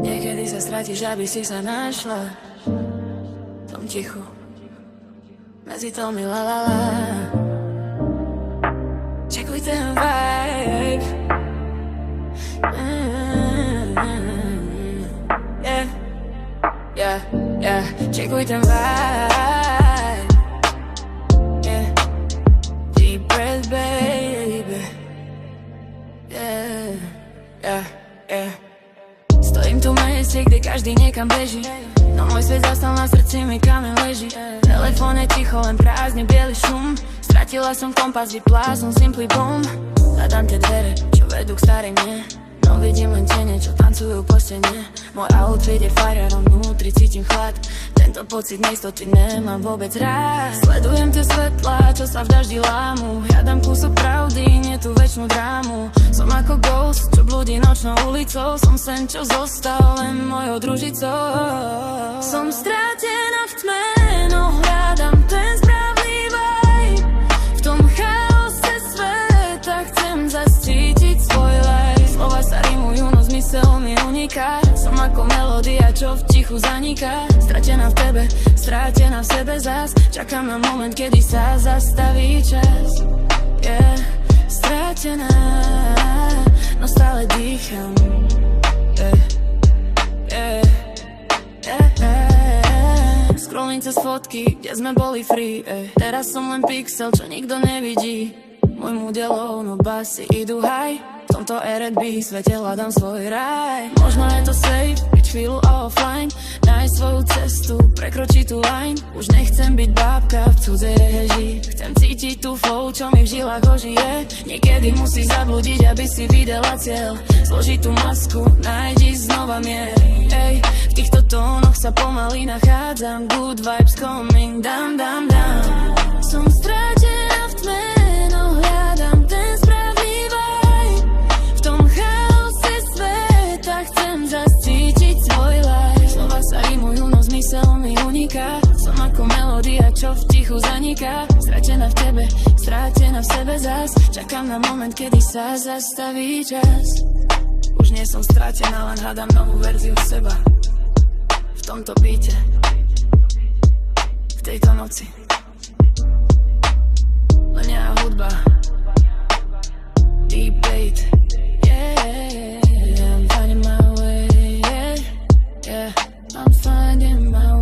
Niekedy sa stratíš, aby si sa našla v tom tichu medzi tónmi la la la. Čekuj ten vibe. Čekuj ten vibe. Deep breath, baby. Stojím tu v meste, kde každý niekam beží, no môj svet zastal, na srdci mi kameň leží. Telefón je ticho, len prázdne biely šum. Stratila som kompas, vyplá som simply bomb. Hľadám tie dvere, čo vedú k starej mne, no vidím len tiene, čo tancujú po stene. Môj outfit je fire, a vnútri cítim chlad. Tento pocit neistoty nemám vôbec rád. Sledujem tie svetlá, čo sa v daždi lámu. Hľadám kúsok pravdy, nie tú večnú drámu. Som ako ghost, čo blúdi nočnou ulicou. Som sen, čo zostal len mojou družicou. Som strátená v tme, no hľadám ten správny vibe. V tom chaose sveta chcem zascítiť svoj life. Slova sa rimujú, no zmysel mi uniká. Som ako melódia, čo v tichu zaniká. Stratená v tebe, strátená v sebe zás. Čakám na moment, kedy sa zastaví čas. Strátená, no stále dýcham. Scrolling cez fotky, kde sme boli free. Teraz som len pixel, čo nikto nevidí. Môj mood je low, no basy idú high. V tomto R&B svete hľadám svoj raj. Možno je to safe, byť chvíľu offline, nájsť svoju cestu, prekročiť tú line. Už nechcem byť bábka v cudzej režii. Chcem cítiť tú flow, čo mi v žilách ožije. Niekedy musí zablúdiť, aby si videla cieľ. Zložiť tú masku, nájdi znova mier. V týchto tónoch sa pomaly nachádzam. Good vibes coming down, down, down. Som strátená v tme, no hľadám ten správny vibe. V tom chaose sveta chcem zascítiť svoj life. Slova sa rimujú, no zmysel mi uniká. Som ako melódia, čo v tichu zaniká. Stratená v tebe, strátená v sebe zás. Čakám na moment, kedy sa zastaví čas. Už nie som stratená, len hľadám novú verziu seba. V tomto beate, v tejto noci. Len ja a hudba. Debate. I'm finding my way. I'm finding my way.